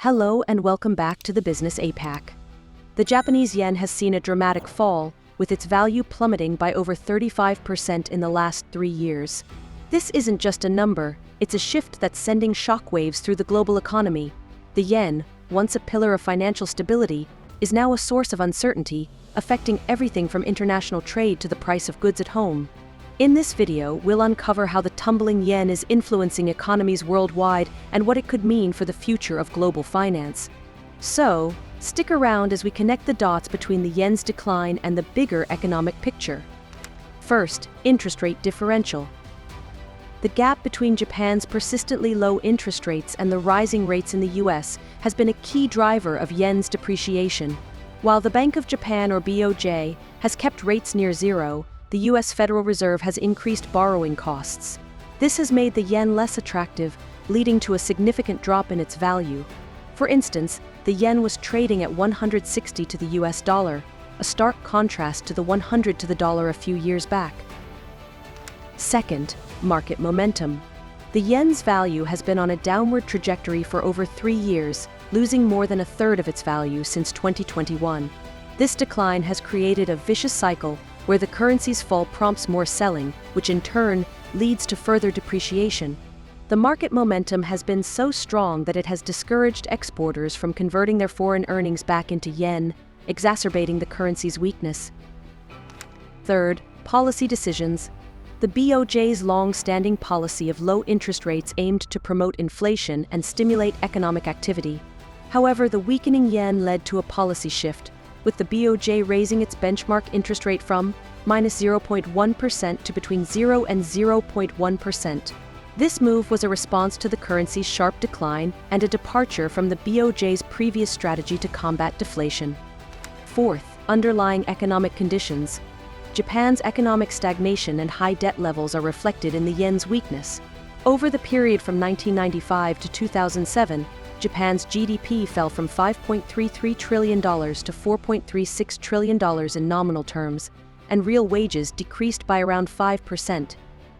Hello and welcome back to the Business APAC. The Japanese yen has seen a dramatic fall, with its value plummeting by over 35% in the last 3 years. This isn't just a number, it's a shift that's sending shockwaves through the global economy. The yen, once a pillar of financial stability, is now a source of uncertainty, affecting everything from international trade to the price of goods at home. In this video, we'll uncover how the tumbling yen is influencing economies worldwide and what it could mean for the future of global finance. So, stick around as we connect the dots between the yen's decline and the bigger economic picture. First, interest rate differential. The gap between Japan's persistently low interest rates and the rising rates in the US has been a key driver of yen's depreciation. While the Bank of Japan, or BOJ, has kept rates near zero, the US Federal Reserve has increased borrowing costs. This has made the yen less attractive, leading to a significant drop in its value. For instance, the yen was trading at 160 to the US dollar, a stark contrast to the 100 to the dollar a few years back. Second, market momentum. The yen's value has been on a downward trajectory for over 3 years, losing more than a third of its value since 2021. This decline has created a vicious cycle where the currency's fall prompts more selling, which in turn leads to further depreciation. The market momentum has been so strong that it has discouraged exporters from converting their foreign earnings back into yen, exacerbating the currency's weakness. Third, policy decisions. The BOJ's long-standing policy of low interest rates aimed to promote inflation and stimulate economic activity. However, the weakening yen led to a policy shift, with the BOJ raising its benchmark interest rate from -0.1% to between 0 and 0.1%. This move was a response to the currency's sharp decline and a departure from the BOJ's previous strategy to combat deflation. Fourth, underlying economic conditions. Japan's economic stagnation and high debt levels are reflected in the yen's weakness. Over the period from 1995 to 2007, Japan's GDP fell from $5.33 trillion to $4.36 trillion in nominal terms, and real wages decreased by around 5%.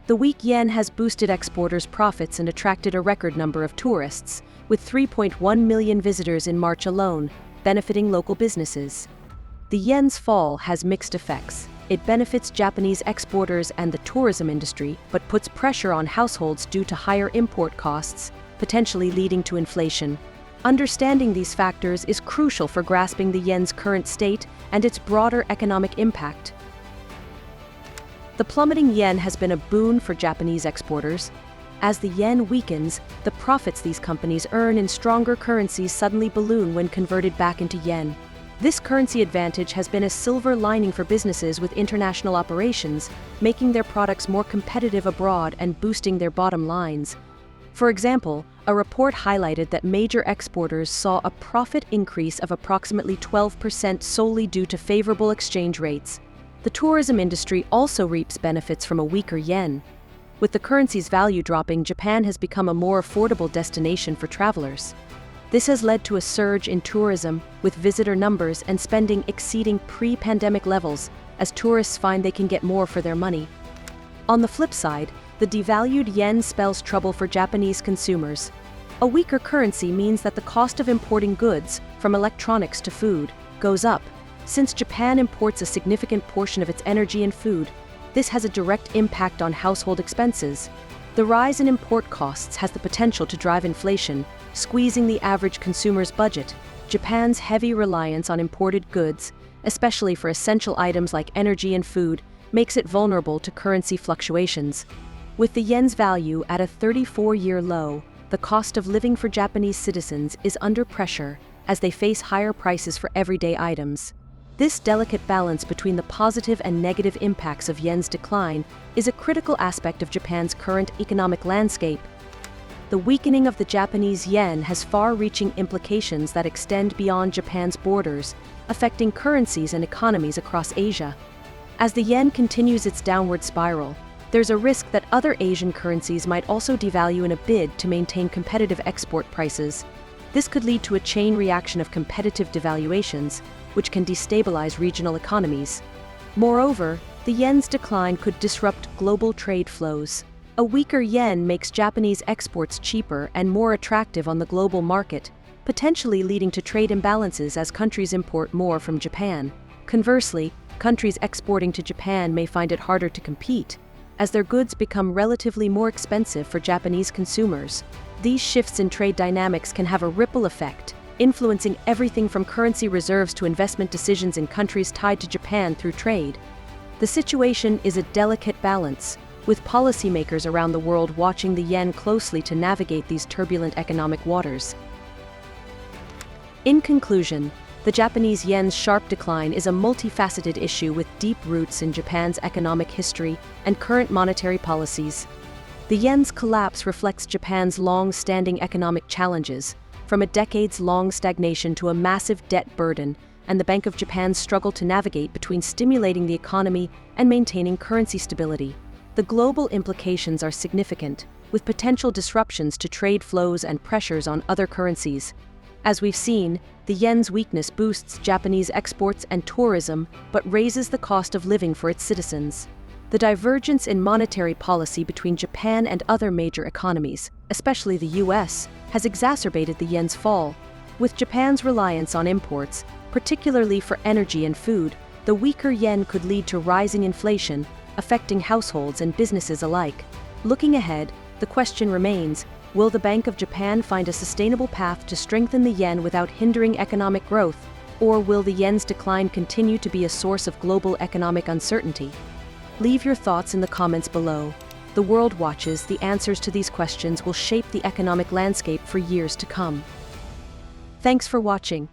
The weak yen has boosted exporters' profits and attracted a record number of tourists, with 3.1 million visitors in March alone, benefiting local businesses. The yen's fall has mixed effects. It benefits Japanese exporters and the tourism industry, but puts pressure on households due to higher import costs, potentially leading to inflation. Understanding these factors is crucial for grasping the yen's current state and its broader economic impact. The plummeting yen has been a boon for Japanese exporters. As the yen weakens, the profits these companies earn in stronger currencies suddenly balloon when converted back into yen. This currency advantage has been a silver lining for businesses with international operations, making their products more competitive abroad and boosting their bottom lines. For example, a report highlighted that major exporters saw a profit increase of approximately 12% solely due to favorable exchange rates. The tourism industry also reaps benefits from a weaker yen. With the currency's value dropping, Japan has become a more affordable destination for travelers. This has led to a surge in tourism, with visitor numbers and spending exceeding pre-pandemic levels, as tourists find they can get more for their money. On the flip side, the devalued yen spells trouble for Japanese consumers. A weaker currency means that the cost of importing goods, from electronics to food, goes up. Since Japan imports a significant portion of its energy and food, this has a direct impact on household expenses. The rise in import costs has the potential to drive inflation, squeezing the average consumer's budget. Japan's heavy reliance on imported goods, especially for essential items like energy and food, makes it vulnerable to currency fluctuations. With the yen's value at a 34-year low, the cost of living for Japanese citizens is under pressure as they face higher prices for everyday items. This delicate balance between the positive and negative impacts of yen's decline is a critical aspect of Japan's current economic landscape. The weakening of the Japanese yen has far-reaching implications that extend beyond Japan's borders, affecting currencies and economies across Asia. As the yen continues its downward spiral, there's a risk that other Asian currencies might also devalue in a bid to maintain competitive export prices. This could lead to a chain reaction of competitive devaluations, which can destabilize regional economies. Moreover, the yen's decline could disrupt global trade flows. A weaker yen makes Japanese exports cheaper and more attractive on the global market, potentially leading to trade imbalances as countries import more from Japan. Conversely, countries exporting to Japan may find it harder to compete, as their goods become relatively more expensive for Japanese consumers. These shifts in trade dynamics can have a ripple effect, influencing everything from currency reserves to investment decisions in countries tied to Japan through trade. The situation is a delicate balance, with policymakers around the world watching the yen closely to navigate these turbulent economic waters. In conclusion, the Japanese yen's sharp decline is a multifaceted issue with deep roots in Japan's economic history and current monetary policies. The yen's collapse reflects Japan's long-standing economic challenges, from a decades-long stagnation to a massive debt burden, and the Bank of Japan's struggle to navigate between stimulating the economy and maintaining currency stability. The global implications are significant, with potential disruptions to trade flows and pressures on other currencies. As we've seen, the yen's weakness boosts Japanese exports and tourism, but raises the cost of living for its citizens. The divergence in monetary policy between Japan and other major economies, especially the US, has exacerbated the yen's fall. With Japan's reliance on imports, particularly for energy and food, the weaker yen could lead to rising inflation, affecting households and businesses alike. Looking ahead, the question remains, will the Bank of Japan find a sustainable path to strengthen the yen without hindering economic growth, or will the yen's decline continue to be a source of global economic uncertainty? Leave your thoughts in the comments below. The world watches. The answers to these questions will shape the economic landscape for years to come. Thanks for watching.